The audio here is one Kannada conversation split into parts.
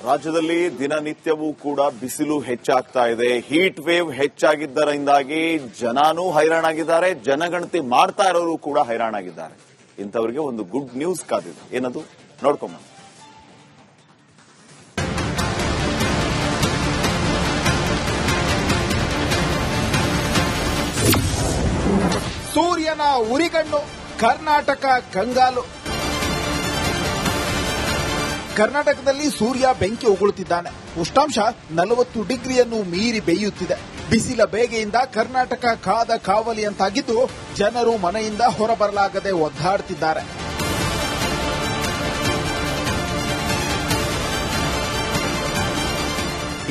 ರಾಜ್ಯದಲ್ಲಿ ದಿನನಿತ್ಯವೂ ಕೂಡ ಬಿಸಿಲು ಹೆಚ್ಚಾಗ್ತಾ ಇದೆ. ಹೀಟ್ ವೇವ್ ಹೆಚ್ಚಾಗಿದ್ದರಿಂದಾಗಿ ಜನನೂ ಹೈರಾಣಾಗಿದ್ದಾರೆ, ಜನಗಣತಿ ಮಾಡ್ತಾ ಇರೋರು ಕೂಡ ಹೈರಾಣಾಗಿದ್ದಾರೆ. ಇಂಥವರಿಗೆ ಒಂದು ಗುಡ್ ನ್ಯೂಸ್ ಕಾದಿದೆ. ಏನದು ನೋಡ್ಕೊಂಬ. ಸೂರ್ಯನ ಉರಿಗಣ್ಣು, ಕರ್ನಾಟಕ ಕಂಗಾಲು. ಕರ್ನಾಟಕದಲ್ಲಿ ಸೂರ್ಯ ಬೆಂಕಿ ಉಗುಳುತ್ತಿದ್ದಾನೆ. ಉಷ್ಣಾಂಶ 40 ಡಿಗ್ರಿಯನ್ನು ಮೀರಿ ಬೇಯುತ್ತಿದೆ. ಬಿಸಿಲ ಬೇಗೆಯಿಂದ ಕರ್ನಾಟಕ ಕಾದ ಕಾವಲಿಯಂತಾಗಿದ್ದು ಜನರು ಮನೆಯಿಂದ ಹೊರಬರಲಾಗದೆ ಒದ್ದಾಡುತ್ತಿದ್ದಾರೆ.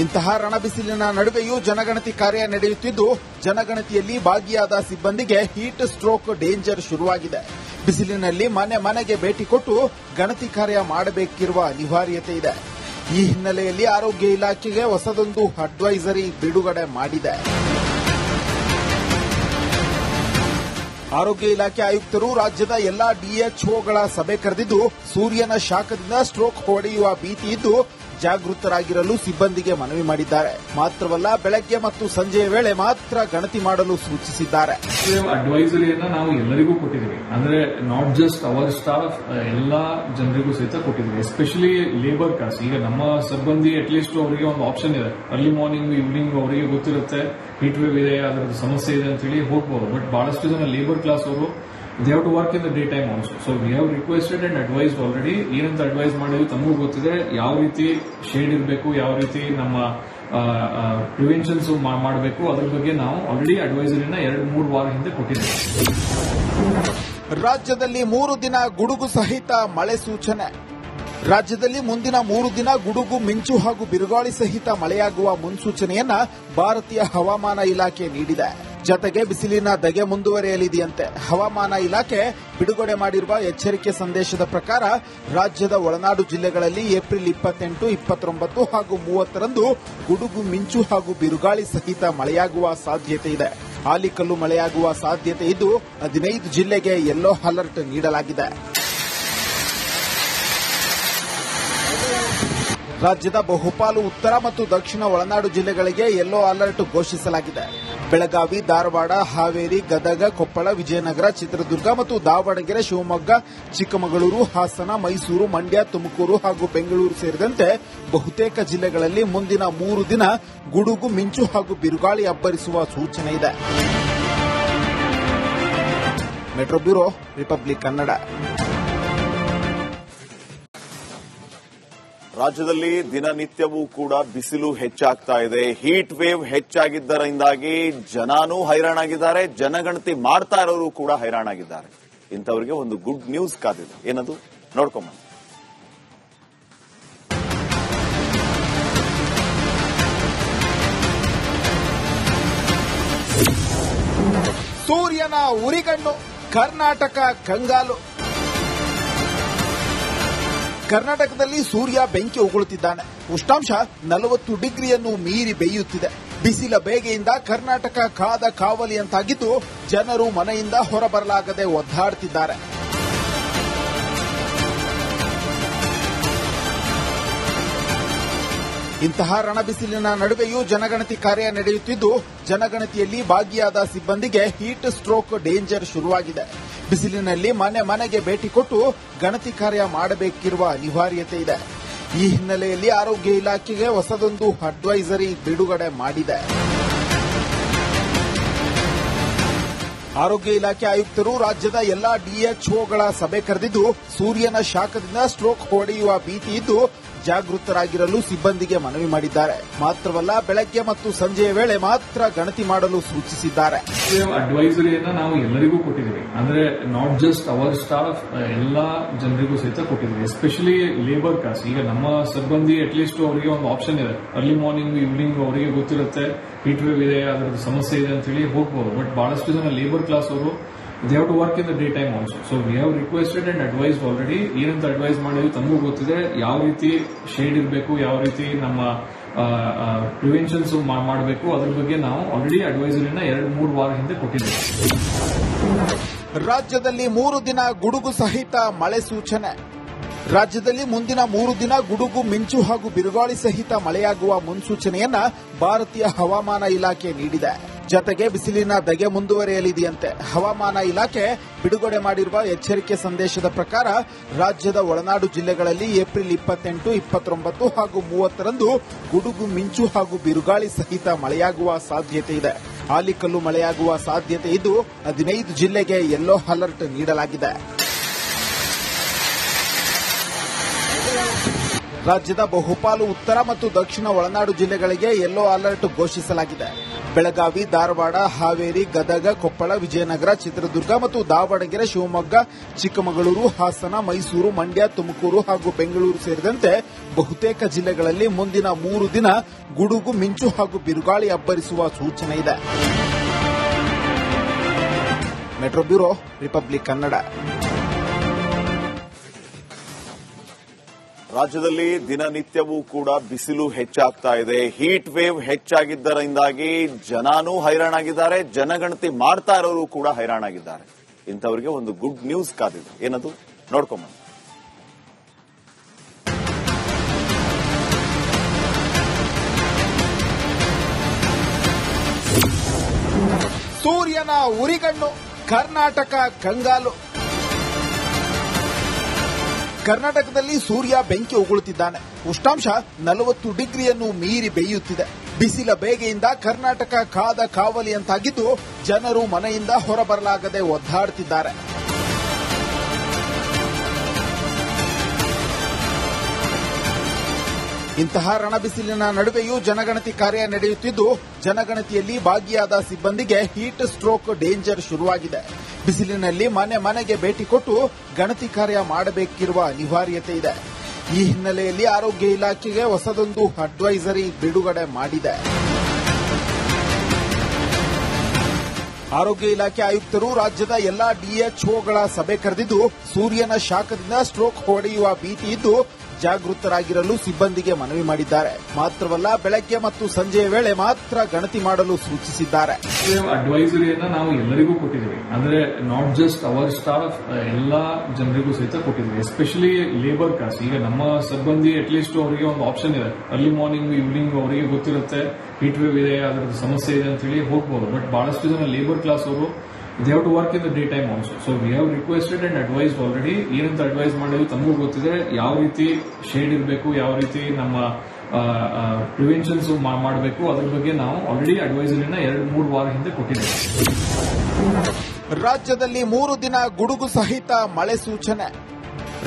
ಇಂತಹ ರಣಬಿಸಿಲಿನ ನಡುವೆಯೂ ಜನಗಣತಿ ಕಾರ್ಯ ನಡೆಯುತ್ತಿದ್ದು ಜನಗಣತಿಯಲ್ಲಿ ಭಾಗಿಯಾದ ಸಿಬ್ಬಂದಿಗೆ ಹೀಟ್ ಸ್ಟ್ರೋಕ್ ಡೇಂಜರ್ ಶುರುವಾಗಿದೆ. ಬಿಸಿಲಿನಲ್ಲಿ ಮನೆ ಮನೆಗೆ ಭೇಟಿ ಕೊಟ್ಟು ಗಣತಿ ಕಾರ್ಯ ಮಾಡಬೇಕಿರುವ ಅನಿವಾರ್ಯತೆ ಇದೆ. ಈ ಹಿನ್ನೆಲೆಯಲ್ಲಿ ಆರೋಗ್ಯ ಇಲಾಖೆಗೆ ಹೊಸದೊಂದು ಅಡ್ವೈಸರಿ ಬಿಡುಗಡೆ ಮಾಡಿದೆ. ಆರೋಗ್ಯ ಇಲಾಖೆ ಆಯುಕ್ತರು ರಾಜ್ಯದ ಎಲ್ಲಾ ಡಿಎಚ್ಒಗಳ ಸಭೆ ಕರೆದಿದ್ದು ಸೂರ್ಯನ ಶಾಖದಿಂದ ಸ್ಟ್ರೋಕ್ ಹೊಡೆಯುವ ಭೀತಿ ಇದ್ದು ಜಾಗೃತರಾಗಿರಲು ಸಿಬ್ಬಂದಿಗೆ ಮನವಿ ಮಾಡಿದ್ದಾರೆ. ಮಾತ್ರವಲ್ಲ, ಬೆಳಗ್ಗೆ ಮತ್ತು ಸಂಜೆಯ ವೇಳೆ ಮಾತ್ರ ಗಣತಿ ಮಾಡಲು ಸೂಚಿಸಿದ್ದಾರೆ. ಅಡ್ವೈಸರಿಯನ್ನ ನಾವು ಎಲ್ಲರಿಗೂ ಕೊಟ್ಟಿದ್ದೀವಿ. ಅಂದ್ರೆ ನಾಟ್ ಜಸ್ಟ್ ಅವರ್ ಸ್ಟಾಫ್, ಎಲ್ಲಾ ಜನರಿಗೂ ಸಹಿತ ಕೊಟ್ಟಿದ್ದೀವಿ. Especially labour class. ಈಗ ನಮ್ಮ ಸಿಬ್ಬಂದಿ ಅಟ್ಲೀಸ್ಟ್ ಅವರಿಗೆ ಒಂದು ಆಪ್ಷನ್ ಇದೆ. ಅರ್ಲಿ ಮಾರ್ನಿಂಗ್ ಈವ್ನಿಂಗ್ ಅವರಿಗೆ ಗೊತ್ತಿರುತ್ತೆ ಹೀಟ್ ವೇವ್ ಇದೆ, ಅದರ ಸಮಸ್ಯೆ ಇದೆ ಅಂತ ಹೇಳಿ ಹೋಗ್ಬೋದು. ಬಟ್ ಬಹಳಷ್ಟು ಜನ ಲೇಬರ್ ಕ್ಲಾಸ್ ಅವರು they have to work in the daytime also. So we have requested and advised already. ಏನಂತ ಅಡ್ವೈಸ್ ಮಾಡಿದ್ವಿ ತಮಗೂ ಗೊತ್ತಿದೆ. ಯಾವ ರೀತಿ ಶೇಡ್ ಇರಬೇಕು, ಯಾವ ರೀತಿ ನಮ್ಮ ಪ್ರಿವೆನ್ಷನ್ಸ್ ಮಾಡಬೇಕು, ಅದ್ರ ಬಗ್ಗೆ ನಾವು ಆಲ್ರೆಡಿ ಅಡ್ವೈಸರಿನ 2-3 ವಾರ ಹಿಂದೆ ಕೊಟ್ಟಿದ್ದೇವೆ. ರಾಜ್ಯದಲ್ಲಿ 3 ದಿನ ಗುಡುಗು ಸಹಿತ ಮಳೆ ಸೂಚನೆ. ರಾಜ್ಯದಲ್ಲಿ ಮುಂದಿನ 3 ದಿನ ಗುಡುಗು, ಮಿಂಚು ಹಾಗೂ ಬಿರುಗಾಳಿ ಸಹಿತ ಮಳೆಯಾಗುವ ಮುನ್ಸೂಚನೆಯನ್ನ ಭಾರತೀಯ ಹವಾಮಾನ ಇಲಾಖೆ ನೀಡಿದೆ. ಜತೆಗೆ ಬಿಸಿಲಿನ ಧಗೆ ಮುಂದುವರಿಯಲಿದೆಯಂತೆ. ಹವಾಮಾನ ಇಲಾಖೆ ಬಿಡುಗಡೆ ಮಾಡಿರುವ ಎಚ್ಚರಿಕೆ ಸಂದೇಶದ ಪ್ರಕಾರ ರಾಜ್ಯದ ಒಳನಾಡು ಜಿಲ್ಲೆಗಳಲ್ಲಿ ಏಪ್ರಿಲ್ 28, 29 ಹಾಗೂ 30ರಂದು ಗುಡುಗು, ಮಿಂಚು ಹಾಗೂ ಬಿರುಗಾಳಿ ಸಹಿತ ಮಳೆಯಾಗುವ ಸಾಧ್ಯತೆ ಇದೆ. ಆಲಿಕಲ್ಲು ಮಳೆಯಾಗುವ ಸಾಧ್ಯತೆ ಇದ್ದು 15 ಜಿಲ್ಲೆಗೆ ಯೆಲ್ಲೋ ಅಲರ್ಟ್ ನೀಡಲಾಗಿದೆ. ರಾಜ್ಯದ ಬಹುಪಾಲು ಉತ್ತರ ಮತ್ತು ದಕ್ಷಿಣ ಒಳನಾಡು ಜಿಲ್ಲೆಗಳಿಗೆ ಯೆಲ್ಲೋ ಅಲರ್ಟ್ ಘೋಷಿಸಲಾಗಿದೆ. ಬೆಳಗಾವಿ, ಧಾರವಾಡ, ಹಾವೇರಿ, ಗದಗ, ಕೊಪ್ಪಳ, ವಿಜಯನಗರ, ಚಿತ್ರದುರ್ಗ ಮತ್ತು ದಾವಣಗೆರೆ, ಶಿವಮೊಗ್ಗ, ಚಿಕ್ಕಮಗಳೂರು, ಹಾಸನ, ಮೈಸೂರು, ಮಂಡ್ಯ, ತುಮಕೂರು ಹಾಗೂ ಬೆಂಗಳೂರು ಸೇರಿದಂತೆ ಬಹುತೇಕ ಜಿಲ್ಲೆಗಳಲ್ಲಿ ಮುಂದಿನ 3 ದಿನ ಗುಡುಗು, ಮಿಂಚು ಹಾಗೂ ಬಿರುಗಾಳಿ ಅಬ್ಬರಿಸುವ ಸೂಚನೆ ಇದೆ. Metro bureau, republic Kannada. ರಾಜ್ಯದಲ್ಲಿ ದಿನನಿತ್ಯವೂ ಕೂಡ ಬಿಸಿಲು ಹೆಚ್ಚಾಗ್ತಾ ಇದೆ. ಹೀಟ್ ವೇವ್ ಹೆಚ್ಚಾಗಿದ್ದರಿಂದಾಗಿ ಜನನೂ ಹೈರಾಣಾಗಿದ್ದಾರೆ, ಜನಗಣತಿ ಮಾಡ್ತಾ ಇರೋರು ಕೂಡ ಹೈರಾಣಾಗಿದ್ದಾರೆ. ಇಂಥವರಿಗೆ ಒಂದು ಗುಡ್ ನ್ಯೂಸ್ ಕಾದಿದೆ. ಏನದು ನೋಡ್ಕೊಂಬ. ಸೂರ್ಯನ ಉರಿಗಣ್ಣು, ಕರ್ನಾಟಕ ಕಂಗಾಲು. ಕರ್ನಾಟಕದಲ್ಲಿ ಸೂರ್ಯ ಬೆಂಕಿ ಉಗುಳುತ್ತಿದ್ದಾನೆ. ಉಷ್ಣಾಂಶ 40 ಡಿಗ್ರಿಯನ್ನು ಮೀರಿ ಬೇಯುತ್ತಿದೆ. ಬಿಸಿಲ ಬೇಗೆಯಿಂದ ಕರ್ನಾಟಕ ಕಾದ ಕಾವಲಿಯಂತಾಗಿದ್ದು ಜನರು ಮನೆಯಿಂದ ಹೊರಬರಲಾಗದೆ ಒದ್ದಾಡುತ್ತಿದ್ದಾರೆ. ಇಂತಹ ರಣಬಿಸಿಲಿನ ನಡುವೆಯೂ ಜನಗಣತಿ ಕಾರ್ಯ ನಡೆಯುತ್ತಿದ್ದು ಜನಗಣತಿಯಲ್ಲಿ ಭಾಗಿಯಾದ ಸಿಬ್ಬಂದಿಗೆ ಹೀಟ್ ಸ್ಟ್ರೋಕ್ ಡೇಂಜರ್ ಶುರುವಾಗಿದೆ. ಬಿಸಿಲಿನಲ್ಲಿ ಮನೆ ಮನೆಗೆ ಭೇಟಿ ಕೊಟ್ಟು ಗಣತಿ ಕಾರ್ಯ ಮಾಡಬೇಕಿರುವ ಅನಿವಾರ್ಯತೆ ಇದೆ. ಈ ಹಿನ್ನೆಲೆಯಲ್ಲಿ ಆರೋಗ್ಯ ಇಲಾಖೆಗೆ ಹೊಸದೊಂದು ಅಡ್ವೈಸರಿ ಬಿಡುಗಡೆ ಮಾಡಿದೆ. ಆರೋಗ್ಯ ಇಲಾಖೆ ಆಯುಕ್ತರು ರಾಜ್ಯದ ಎಲ್ಲಾ ಡಿಎಚ್ಒಗಳ ಸಭೆ ಕರೆದಿದ್ದು ಸೂರ್ಯನ ಶಾಖದಿಂದ ಸ್ಟ್ರೋಕ್ ಹೊಡೆಯುವ ಭೀತಿ ಇದ್ದು ಜಾಗೃತರಾಗಿರಲು ಸಿಬ್ಬಂದಿಗೆ ಮನವಿ ಮಾಡಿದ್ದಾರೆ. ಮಾತ್ರವಲ್ಲ, ಬೆಳಗ್ಗೆ ಮತ್ತು ಸಂಜೆಯ ವೇಳೆ ಮಾತ್ರ ಗಣತಿ ಮಾಡಲು ಸೂಚಿಸಿದ್ದಾರೆ. ಅಡ್ವೈಸರಿಯನ್ನ ನಾವು ಎಲ್ಲರಿಗೂ ಕೊಟ್ಟಿದ್ದೀವಿ. ಅಂದ್ರೆ ನಾಟ್ ಜಸ್ಟ್ ಅವರ್ ಸ್ಟಾಫ್, ಎಲ್ಲಾ ಜನರಿಗೂ ಸಹಿತ ಕೊಟ್ಟಿದ್ದೀವಿ. Especially labour class. ಈಗ ನಮ್ಮ ಸಿಬ್ಬಂದಿ ಅಟ್ಲೀಸ್ಟ್ ಅವರಿಗೆ ಒಂದು ಆಪ್ಷನ್ ಇದೆ. ಅರ್ಲಿ ಮಾರ್ನಿಂಗ್ ಈವ್ನಿಂಗ್ ಅವರಿಗೆ ಗೊತ್ತಿರುತ್ತೆ ಹೀಟ್ ವೇವ್ ಇದೆ, ಅದರ ಸಮಸ್ಯೆ ಇದೆ ಅಂತ ಹೇಳಿ ಹೋಗ್ಬೋದು. ಬಟ್ ಬಹಳಷ್ಟು ಜನ ಲೇಬರ್ ಕ್ಲಾಸ್ ಅವರು they have to work in the daytime also. So we have requested and advised already. ಏನಂತ ಅಡ್ವೈಸ್ ಮಾಡಿದ್ವಿ ತಮಗೂ ಗೊತ್ತಿದೆ. ಯಾವ ರೀತಿ ಶೇಡ್ ಇರಬೇಕು, ಯಾವ ರೀತಿ ನಮ್ಮ ಪ್ರಿವೆನ್ಷನ್ಸ್ ಮಾಡಬೇಕು, ಅದ್ರ ಬಗ್ಗೆ ನಾವು ಆಲ್ರೆಡಿ ಅಡ್ವೈಸರಿನ 2-3 ವಾರ ಹಿಂದೆ ಕೊಟ್ಟಿದ್ದೇವೆ. ರಾಜ್ಯದಲ್ಲಿ 3 ದಿನ ಗುಡುಗು ಸಹಿತ ಮಳೆ ಸೂಚನೆ. ರಾಜ್ಯದಲ್ಲಿ ಮುಂದಿನ 3 ದಿನ ಗುಡುಗು ಮಿಂಚು ಹಾಗೂ ಬಿರುಗಾಳಿ ಸಹಿತ ಮಳೆಯಾಗುವ ಮುನ್ಸೂಚನೆಯನ್ನ ಭಾರತೀಯ ಹವಾಮಾನ ಇಲಾಖೆ ನೀಡಿದೆ. ಜತೆಗೆ ಬಿಸಿಲಿನ ಧಗೆ ಮುಂದುವರಿಯಲಿದೆಯಂತೆ. ಹವಾಮಾನ ಇಲಾಖೆ ಬಿಡುಗಡೆ ಮಾಡಿರುವ ಎಚ್ಚರಿಕೆ ಸಂದೇಶದ ಪ್ರಕಾರ ರಾಜ್ಯದ ಒಳನಾಡು ಜಿಲ್ಲೆಗಳಲ್ಲಿ ಏಪ್ರಿಲ್ 28, 29 ಹಾಗೂ 30ರಂದು ಗುಡುಗು ಮಿಂಚು ಹಾಗೂ ಬಿರುಗಾಳಿ ಸಹಿತ ಮಳೆಯಾಗುವ ಸಾಧ್ಯತೆ ಇದೆ. ಆಲಿಕಲ್ಲು ಮಳೆಯಾಗುವ ಸಾಧ್ಯತೆ ಇದ್ದು 15 ಜಿಲ್ಲೆಗೆ ಯೆಲ್ಲೋ ಅಲರ್ಟ್ ನೀಡಲಾಗಿದೆ. ರಾಜ್ಯದ ಬಹುಪಾಲು ಉತ್ತರ ಮತ್ತು ದಕ್ಷಿಣ ಒಳನಾಡು ಜಿಲ್ಲೆಗಳಿಗೆ ಯೆಲ್ಲೋ ಅಲರ್ಟ್ ಘೋಷಿಸಲಾಗಿದೆ. ಬೆಳಗಾವಿ, ಧಾರವಾಡ, ಹಾವೇರಿ, ಗದಗ, ಕೊಪ್ಪಳ, ವಿಜಯನಗರ, ಚಿತ್ರದುರ್ಗ ಮತ್ತು ದಾವಣಗೆರೆ, ಶಿವಮೊಗ್ಗ, ಚಿಕ್ಕಮಗಳೂರು, ಹಾಸನ, ಮೈಸೂರು, ಮಂಡ್ಯ, ತುಮಕೂರು ಹಾಗೂ ಬೆಂಗಳೂರು ಸೇರಿದಂತೆ ಬಹುತೇಕ ಜಿಲ್ಲೆಗಳಲ್ಲಿ ಮುಂದಿನ 3 ದಿನ ಗುಡುಗು ಮಿಂಚು ಹಾಗೂ ಬಿರುಗಾಳಿ ಅಬ್ಬರಿಸುವ ಸೂಚನೆ ಇದೆ. Metro bureau, republic Kannada. ರಾಜ್ಯದಲ್ಲಿ ದಿನನಿತ್ಯವೂ ಕೂಡ ಬಿಸಿಲು ಹೆಚ್ಚಾಗ್ತಾ ಇದೆ. ಹೀಟ್ ವೇವ್ ಹೆಚ್ಚಾಗಿದ್ದರಿಂದಾಗಿ ಜನನೂ ಹೈರಾಣಾಗಿದ್ದಾರೆ, ಜನಗಣತಿ ಮಾಡ್ತಾ ಇರೋರು ಕೂಡ ಹೈರಾಣಾಗಿದ್ದಾರೆ. ಇಂಥವರಿಗೆ ಒಂದು ಗುಡ್ ನ್ಯೂಸ್ ಕಾದಿದೆ. ಏನದು ನೋಡ್ಕೊಂಬ. ಸೂರ್ಯನ ಉರಿಗಣ್ಣು, ಕರ್ನಾಟಕ ಕಂಗಾಲು. ಕರ್ನಾಟಕದಲ್ಲಿ ಸೂರ್ಯ ಬೆಂಕಿ ಉಗುಳುತ್ತಿದ್ದಾನೆ. ಉಷ್ಣಾಂಶ 40 ಡಿಗ್ರಿಯನ್ನು ಮೀರಿ ಬೇಯುತ್ತಿದೆ. ಬಿಸಿಲ ಬೇಗೆಯಿಂದ ಕರ್ನಾಟಕ ಕಾದ ಕಾವಲಿಯಂತಾಗಿದ್ದು ಜನರು ಮನೆಯಿಂದ ಹೊರಬರಲಾಗದೆ ಒದ್ದಾಡುತ್ತಿದ್ದಾರೆ. ಇಂತಹ ರಣಬಿಸಿಲಿನ ನಡುವೆಯೂ ಜನಗಣತಿ ಕಾರ್ಯ ನಡೆಯುತ್ತಿದ್ದು ಜನಗಣತಿಯಲ್ಲಿ ಭಾಗಿಯಾದ ಸಿಬ್ಬಂದಿಗೆ ಹೀಟ್ ಸ್ಟ್ರೋಕ್ ಡೇಂಜರ್ ಶುರುವಾಗಿದೆ. ಬಿಸಿಲಿನಲ್ಲಿ ಮನೆ ಮನೆಗೆ ಭೇಟಿ ಕೊಟ್ಟು ಗಣತಿ ಕಾರ್ಯ ಮಾಡಬೇಕಿರುವ ಅನಿವಾರ್ಯತೆ ಇದೆ. ಈ ಹಿನ್ನೆಲೆಯಲ್ಲಿ ಆರೋಗ್ಯ ಇಲಾಖೆಗೆ ಹೊಸದೊಂದು ಅಡ್ವೈಸರಿ ಬಿಡುಗಡೆ ಮಾಡಿದೆ. ಆರೋಗ್ಯ ಇಲಾಖೆ ಆಯುಕ್ತರು ರಾಜ್ಯದ ಎಲ್ಲಾ ಡಿಎಚ್ಒಗಳ ಸಭೆ ಕರೆದಿದ್ದು ಸೂರ್ಯನ ಶಾಖದಿಂದ ಸ್ಟ್ರೋಕ್ ಹೊಡೆಯುವ ಭೀತಿ ಇದ್ದು ಜಾಗೃತರಾಗಿರಲು ಸಿಬ್ಬಂದಿಗೆ ಮನವಿ ಮಾಡಿದ್ದಾರೆ. ಮಾತ್ರವಲ್ಲ, ಬೆಳಗ್ಗೆ ಮತ್ತು ಸಂಜೆಯ ವೇಳೆ ಮಾತ್ರ ಗಣತಿ ಮಾಡಲು ಸೂಚಿಸಿದ್ದಾರೆ. ಅಡ್ವೈಸರಿಯನ್ನ ನಾವು ಎಲ್ಲರಿಗೂ ಕೊಟ್ಟಿದ್ದೀವಿ. ಅಂದ್ರೆ ನಾಟ್ ಜಸ್ಟ್ ಅವರ್ ಸ್ಟಾಫ್, ಎಲ್ಲಾ ಜನರಿಗೂ ಸಹಿತ ಕೊಟ್ಟಿದ್ದೀವಿ. Especially labour class. ಈಗ ನಮ್ಮ ಸಿಬ್ಬಂದಿ ಅಟ್ಲೀಸ್ಟ್ ಅವರಿಗೆ ಒಂದು ಆಪ್ಷನ್ ಇದೆ. ಅರ್ಲಿ ಮಾರ್ನಿಂಗ್, ಈವ್ನಿಂಗ್ ಅವರಿಗೆ ಗೊತ್ತಿರುತ್ತೆ ಹೀಟ್ ವೇವ್ ಇದೆ, ಅದರ ಸಮಸ್ಯೆ ಇದೆ ಅಂತ ಹೇಳಿ ಹೋಗ್ಬೋದು. ಬಟ್ ಬಹಳಷ್ಟು ಜನ ಲೇಬರ್ ಕ್ಲಾಸ್ ಅವರು they have to work in the daytime also. So we have requested and advised already. ಏನಂತ ಅಡ್ವೈಸ್ ಮಾಡಿದ್ವಿ ತಮಗೂ ಗೊತ್ತಿದೆ. ಯಾವ ರೀತಿ ಶೇಡ್ ಇರಬೇಕು, ಯಾವ ರೀತಿ ನಮ್ಮ ಪ್ರಿವೆನ್ಷನ್ಸ್ ಮಾಡಬೇಕು, ಅದ್ರ ಬಗ್ಗೆ ನಾವು ಆಲ್ರೆಡಿ ಅಡ್ವೈಸರಿನ 2-3 ವಾರ ಹಿಂದೆ ಕೊಟ್ಟಿದ್ದೇವೆ. ರಾಜ್ಯದಲ್ಲಿ 3 ದಿನ ಗುಡುಗು ಸಹಿತ ಮಳೆ ಸೂಚನೆ.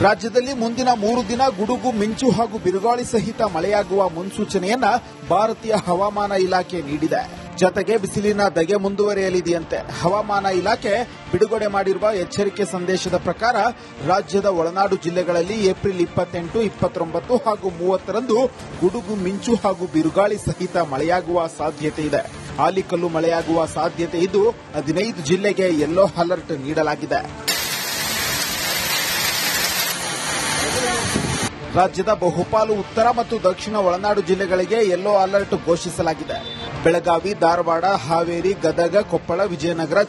ರಾಜ್ಯದಲ್ಲಿ ಮುಂದಿನ 3 ದಿನ ಗುಡುಗು ಮಿಂಚು ಹಾಗೂ ಬಿರುಗಾಳಿ ಸಹಿತ ಮಳೆಯಾಗುವ ಮುನ್ಸೂಚನೆಯನ್ನ ಭಾರತೀಯ ಹವಾಮಾನ ಇಲಾಖೆ ನೀಡಿದೆ. ಜತೆಗೆ ಬಿಸಿಲಿನ ಧಗೆ ಮುಂದುವರಿಯಲಿದೆಯಂತೆ. ಹವಾಮಾನ ಇಲಾಖೆ ಬಿಡುಗಡೆ ಮಾಡಿರುವ ಎಚ್ಚರಿಕೆ ಸಂದೇಶದ ಪ್ರಕಾರ ರಾಜ್ಯದ ಒಳನಾಡು ಜಿಲ್ಲೆಗಳಲ್ಲಿ ಏಪ್ರಿಲ್ 28, 29 ಹಾಗೂ 30ರಂದು ಗುಡುಗು ಮಿಂಚು ಹಾಗೂ ಬಿರುಗಾಳಿ ಸಹಿತ ಮಳೆಯಾಗುವ ಸಾಧ್ಯತೆ ಇದೆ. ಆಲಿಕಲ್ಲು ಮಳೆಯಾಗುವ ಸಾಧ್ಯತೆ ಇದ್ದು 15 ಜಿಲ್ಲೆಗೆ ಯೆಲ್ಲೋ ಅಲರ್ಟ್ ನೀಡಲಾಗಿದೆ. ರಾಜ್ಯದ ಬಹುಪಾಲು ಉತ್ತರ ಮತ್ತು ದಕ್ಷಿಣ ಒಳನಾಡು ಜಿಲ್ಲೆಗಳಿಗೆ ಯೆಲ್ಲೋ ಅಲರ್ಟ್ ಘೋಷಿಸಲಾಗಿದೆ. ಬೆಳಗಾವಿ, ಧಾರವಾಡ, ಹಾವೇರಿ, ಗದಗ, ಕೊಪ್ಪಳ, ವಿಜಯನಗರ,